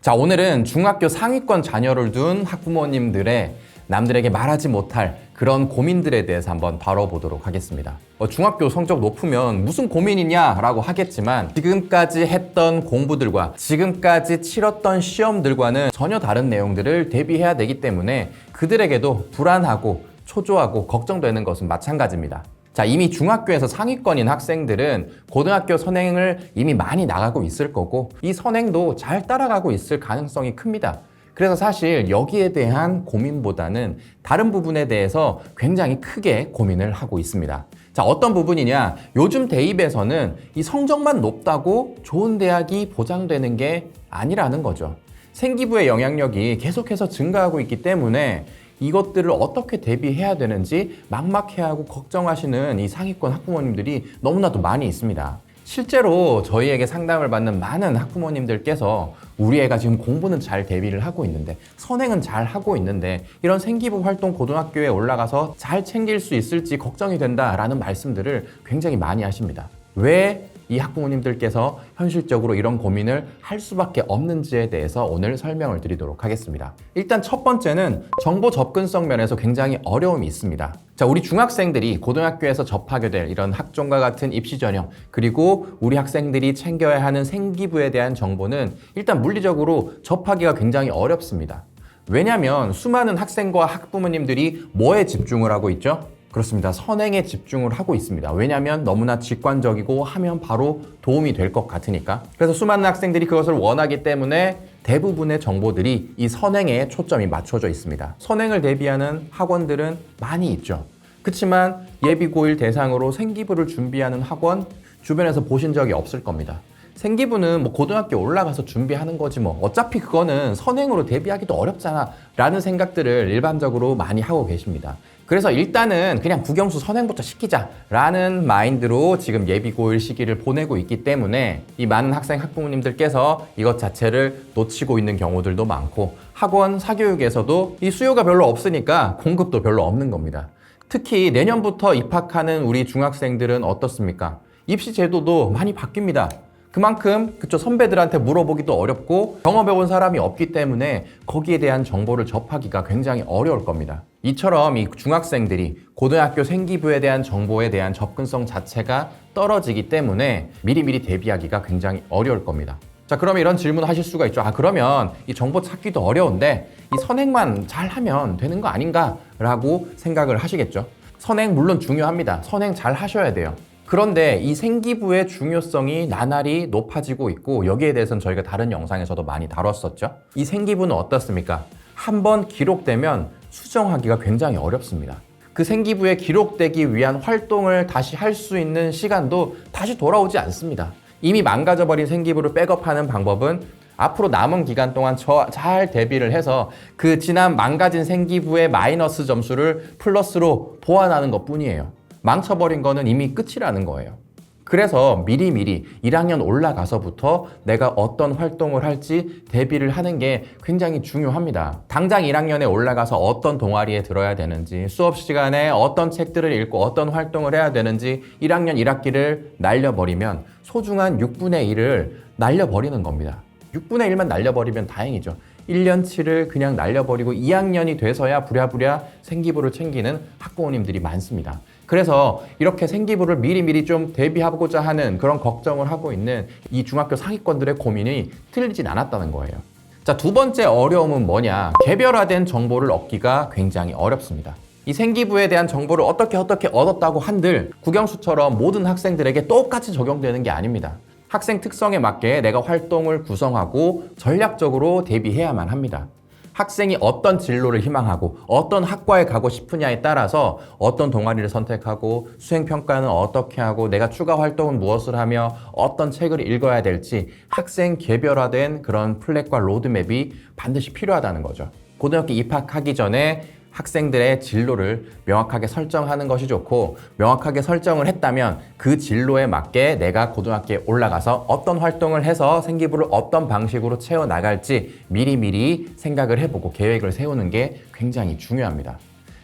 자, 오늘은 중학교 상위권 자녀를 둔 학부모님들의 남들에게 말하지 못할 그런 고민들에 대해서 한번 다뤄보도록 하겠습니다. 중학교 성적 높으면 무슨 고민이냐라고 하겠지만 지금까지 했던 공부들과 지금까지 치렀던 시험들과는 전혀 다른 내용들을 대비해야 되기 때문에 그들에게도 불안하고 초조하고 걱정되는 것은 마찬가지입니다. 자, 이미 중학교에서 상위권인 학생들은 고등학교 선행을 이미 많이 나가고 있을 거고 이 선행도 잘 따라가고 있을 가능성이 큽니다. 그래서 사실 여기에 대한 고민보다는 다른 부분에 대해서 굉장히 크게 고민을 하고 있습니다. 자, 어떤 부분이냐? 요즘 대입에서는 이 성적만 높다고 좋은 대학이 보장되는 게 아니라는 거죠. 생기부의 영향력이 계속해서 증가하고 있기 때문에 이것들을 어떻게 대비해야 되는지 막막해하고 걱정하시는 이 상위권 학부모님들이 너무나도 많이 있습니다. 실제로 저희에게 상담을 받는 많은 학부모님들께서 우리 애가 지금 공부는 잘 대비를 하고 있는데 선행은 잘 하고 있는데 이런 생기부 활동 고등학교에 올라가서 잘 챙길 수 있을지 걱정이 된다라는 말씀들을 굉장히 많이 하십니다. 왜 이 학부모님들께서 현실적으로 이런 고민을 할 수밖에 없는지에 대해서 오늘 설명을 드리도록 하겠습니다. 일단 첫 번째는 정보 접근성 면에서 굉장히 어려움이 있습니다. 자, 우리 중학생들이 고등학교에서 접하게 될 이런 학종과 같은 입시 전형, 그리고 우리 학생들이 챙겨야 하는 생기부에 대한 정보는 일단 물리적으로 접하기가 굉장히 어렵습니다. 왜냐하면 수많은 학생과 학부모님들이 뭐에 집중을 하고 있죠? 그렇습니다. 선행에 집중을 하고 있습니다. 왜냐하면 너무나 직관적이고 하면 바로 도움이 될 것 같으니까. 그래서 수많은 학생들이 그것을 원하기 때문에 대부분의 정보들이 이 선행에 초점이 맞춰져 있습니다. 선행을 대비하는 학원들은 많이 있죠. 그렇지만 예비고일 대상으로 생기부를 준비하는 학원 주변에서 보신 적이 없을 겁니다. 생기부는 뭐 고등학교 올라가서 준비하는 거지 뭐 어차피 그거는 선행으로 대비하기도 어렵잖아 라는 생각들을 일반적으로 많이 하고 계십니다. 그래서 일단은 그냥 국영수 선행부터 시키자 라는 마인드로 지금 예비고일 시기를 보내고 있기 때문에 이 많은 학생 학부모님들께서 이것 자체를 놓치고 있는 경우들도 많고 학원 사교육에서도 이 수요가 별로 없으니까 공급도 별로 없는 겁니다. 특히 내년부터 입학하는 우리 중학생들은 어떻습니까? 입시 제도도 많이 바뀝니다. 그만큼 선배들한테 물어보기도 어렵고 경험해본 사람이 없기 때문에 거기에 대한 정보를 접하기가 굉장히 어려울 겁니다. 이처럼 이 중학생들이 고등학교 생기부에 대한 정보에 대한 접근성 자체가 떨어지기 때문에 미리미리 대비하기가 굉장히 어려울 겁니다. 자, 그러면 이런 질문을 하실 수가 있죠. 그러면 이 정보 찾기도 어려운데 이 선행만 잘하면 되는 거 아닌가? 라고 생각을 하시겠죠. 선행 물론 중요합니다. 선행 잘 하셔야 돼요. 그런데 이 생기부의 중요성이 나날이 높아지고 있고 여기에 대해서는 저희가 다른 영상에서도 많이 다뤘었죠. 이 생기부는 어떻습니까? 한번 기록되면 수정하기가 굉장히 어렵습니다. 그 생기부에 기록되기 위한 활동을 다시 할 수 있는 시간도 다시 돌아오지 않습니다. 이미 망가져버린 생기부를 백업하는 방법은 앞으로 남은 기간 동안 잘 대비를 해서 그 지난 망가진 생기부의 마이너스 점수를 플러스로 보완하는 것 뿐이에요. 망쳐버린 거는 이미 끝이라는 거예요. 그래서 미리미리 1학년 올라가서부터 내가 어떤 활동을 할지 대비를 하는 게 굉장히 중요합니다. 당장 1학년에 올라가서 어떤 동아리에 들어야 되는지, 수업 시간에 어떤 책들을 읽고 어떤 활동을 해야 되는지 1학년 1학기를 날려버리면 소중한 6분의 1을 날려버리는 겁니다. 6분의 1만 날려버리면 다행이죠. 1년치를 그냥 날려버리고 2학년이 돼서야 부랴부랴 생기부를 챙기는 학부모님들이 많습니다. 그래서 이렇게 생기부를 미리미리 좀 대비하고자 하는 그런 걱정을 하고 있는 이 중학교 상위권들의 고민이 틀리진 않았다는 거예요. 자, 두 번째 어려움은 뭐냐? 개별화된 정보를 얻기가 굉장히 어렵습니다. 이 생기부에 대한 정보를 어떻게 얻었다고 한들 국영수처럼 모든 학생들에게 똑같이 적용되는 게 아닙니다. 학생 특성에 맞게 내가 활동을 구성하고 전략적으로 대비해야만 합니다. 학생이 어떤 진로를 희망하고 어떤 학과에 가고 싶으냐에 따라서 어떤 동아리를 선택하고 수행평가는 어떻게 하고 내가 추가 활동은 무엇을 하며 어떤 책을 읽어야 될지 학생 개별화된 그런 플랫과 로드맵이 반드시 필요하다는 거죠. 고등학교 입학하기 전에 학생들의 진로를 명확하게 설정하는 것이 좋고 명확하게 설정을 했다면 그 진로에 맞게 내가 고등학교에 올라가서 어떤 활동을 해서 생기부를 어떤 방식으로 채워나갈지 미리미리 생각을 해보고 계획을 세우는 게 굉장히 중요합니다.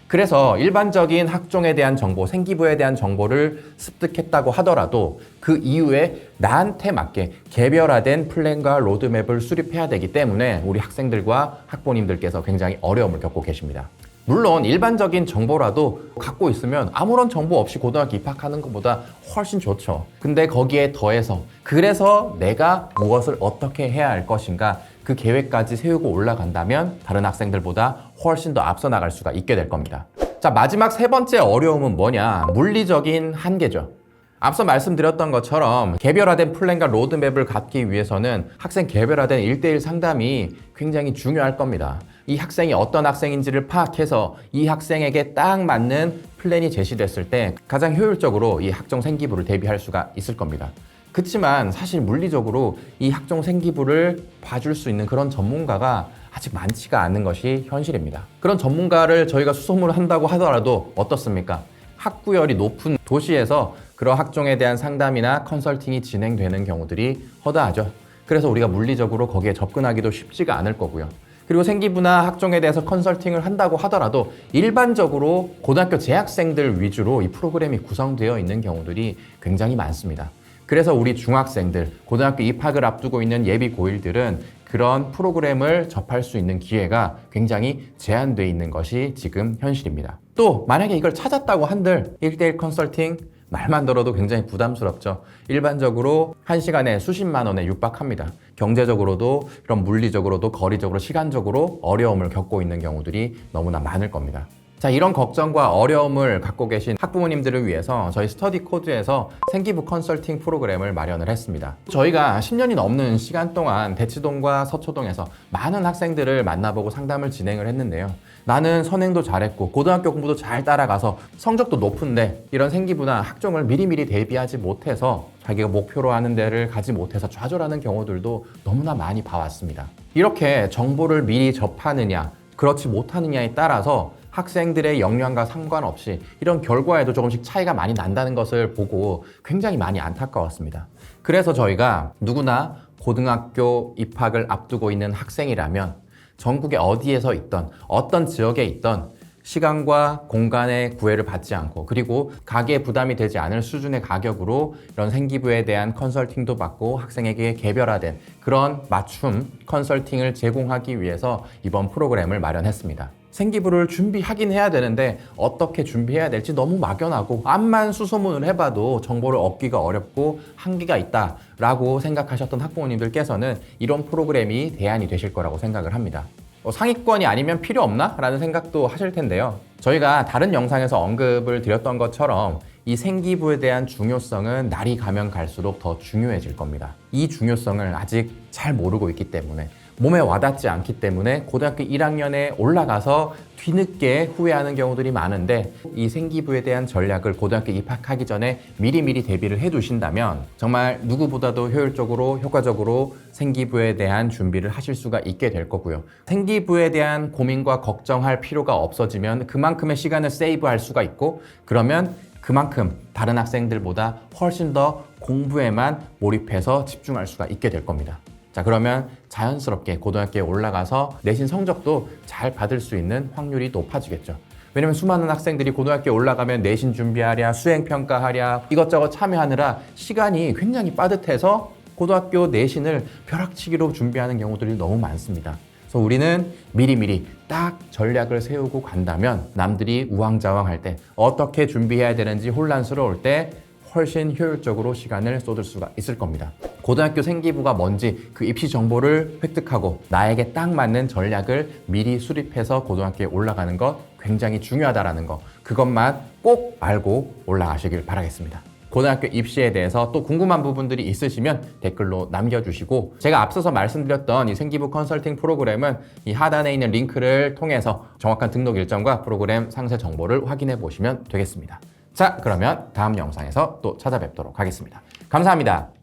그래서 일반적인 학종에 대한 정보, 생기부에 대한 정보를 습득했다고 하더라도 그 이후에 나한테 맞게 개별화된 플랜과 로드맵을 수립해야 되기 때문에 우리 학생들과 학부모님들께서 굉장히 어려움을 겪고 계십니다. 물론 일반적인 정보라도 갖고 있으면 아무런 정보 없이 고등학교 입학하는 것보다 훨씬 좋죠. 근데 거기에 더해서 그래서 내가 무엇을 어떻게 해야 할 것인가 그 계획까지 세우고 올라간다면 다른 학생들보다 훨씬 더 앞서 나갈 수가 있게 될 겁니다. 자, 마지막 세 번째 어려움은 뭐냐? 물리적인 한계죠. 앞서 말씀드렸던 것처럼 개별화된 플랜과 로드맵을 갖기 위해서는 학생 개별화된 1대1 상담이 굉장히 중요할 겁니다. 이 학생이 어떤 학생인지를 파악해서 이 학생에게 딱 맞는 플랜이 제시됐을 때 가장 효율적으로 이 학종 생기부를 대비할 수가 있을 겁니다. 그렇지만 사실 물리적으로 이 학종 생기부를 봐줄 수 있는 그런 전문가가 아직 많지가 않은 것이 현실입니다. 그런 전문가를 저희가 수소문을 한다고 하더라도 어떻습니까? 학구열이 높은 도시에서 그런 학종에 대한 상담이나 컨설팅이 진행되는 경우들이 허다하죠. 그래서 우리가 물리적으로 거기에 접근하기도 쉽지가 않을 거고요. 그리고 생기부나 학종에 대해서 컨설팅을 한다고 하더라도 일반적으로 고등학교 재학생들 위주로 이 프로그램이 구성되어 있는 경우들이 굉장히 많습니다. 그래서 우리 중학생들, 고등학교 입학을 앞두고 있는 예비 고1들은 그런 프로그램을 접할 수 있는 기회가 굉장히 제한되어 있는 것이 지금 현실입니다. 또 만약에 이걸 찾았다고 한들 1대1 컨설팅 말만 들어도 굉장히 부담스럽죠. 일반적으로 1시간에 수십만 원에 육박합니다. 경제적으로도 그런 물리적으로도 거리적으로 시간적으로 어려움을 겪고 있는 경우들이 너무나 많을 겁니다. 자, 이런 걱정과 어려움을 갖고 계신 학부모님들을 위해서 저희 스터디 코드에서 생기부 컨설팅 프로그램을 마련을 했습니다. 저희가 10년이 넘는 시간 동안 대치동과 서초동에서 많은 학생들을 만나보고 상담을 진행을 했는데요. 나는 선행도 잘했고 고등학교 공부도 잘 따라가서 성적도 높은데 이런 생기부나 학종을 미리미리 대비하지 못해서 자기가 목표로 하는 데를 가지 못해서 좌절하는 경우들도 너무나 많이 봐왔습니다. 이렇게 정보를 미리 접하느냐 그렇지 못하느냐에 따라서 학생들의 역량과 상관없이 이런 결과에도 조금씩 차이가 많이 난다는 것을 보고 굉장히 많이 안타까웠습니다. 그래서 저희가 누구나 고등학교 입학을 앞두고 있는 학생이라면 전국에 어디에서 있던 어떤 지역에 있던 시간과 공간의 구애를 받지 않고 그리고 가계에 부담이 되지 않을 수준의 가격으로 이런 생기부에 대한 컨설팅도 받고 학생에게 개별화된 그런 맞춤 컨설팅을 제공하기 위해서 이번 프로그램을 마련했습니다. 생기부를 준비하긴 해야 되는데 어떻게 준비해야 될지 너무 막연하고 암만 수소문을 해봐도 정보를 얻기가 어렵고 한계가 있다라고 생각하셨던 학부모님들께서는 이런 프로그램이 대안이 되실 거라고 생각을 합니다. 상위권이 아니면 필요 없나? 라는 생각도 하실 텐데요. 저희가 다른 영상에서 언급을 드렸던 것처럼 이 생기부에 대한 중요성은 날이 가면 갈수록 더 중요해질 겁니다. 이 중요성을 아직 잘 모르고 있기 때문에 몸에 와닿지 않기 때문에 고등학교 1학년에 올라가서 뒤늦게 후회하는 경우들이 많은데 이 생기부에 대한 전략을 고등학교 입학하기 전에 미리미리 대비를 해두신다면 정말 누구보다도 효율적으로 효과적으로 생기부에 대한 준비를 하실 수가 있게 될 거고요. 생기부에 대한 고민과 걱정할 필요가 없어지면 그만큼의 시간을 세이브할 수가 있고 그러면 그만큼 다른 학생들보다 훨씬 더 공부에만 몰입해서 집중할 수가 있게 될 겁니다. 자, 그러면 자연스럽게 고등학교에 올라가서 내신 성적도 잘 받을 수 있는 확률이 높아지겠죠. 왜냐면 수많은 학생들이 고등학교에 올라가면 내신 준비하랴, 수행평가하랴 이것저것 참여하느라 시간이 굉장히 빠듯해서 고등학교 내신을 벼락치기로 준비하는 경우들이 너무 많습니다. 그래서 우리는 미리미리 딱 전략을 세우고 간다면 남들이 우왕좌왕할 때 어떻게 준비해야 되는지 혼란스러울 때 훨씬 효율적으로 시간을 쏟을 수가 있을 겁니다. 고등학교 생기부가 뭔지 그 입시 정보를 획득하고 나에게 딱 맞는 전략을 미리 수립해서 고등학교에 올라가는 것 굉장히 중요하다는 거 그것만 꼭 알고 올라가시길 바라겠습니다. 고등학교 입시에 대해서 또 궁금한 부분들이 있으시면 댓글로 남겨주시고 제가 앞서서 말씀드렸던 이 생기부 컨설팅 프로그램은 이 하단에 있는 링크를 통해서 정확한 등록 일정과 프로그램 상세 정보를 확인해 보시면 되겠습니다. 자, 그러면 다음 영상에서 또 찾아뵙도록 하겠습니다. 감사합니다.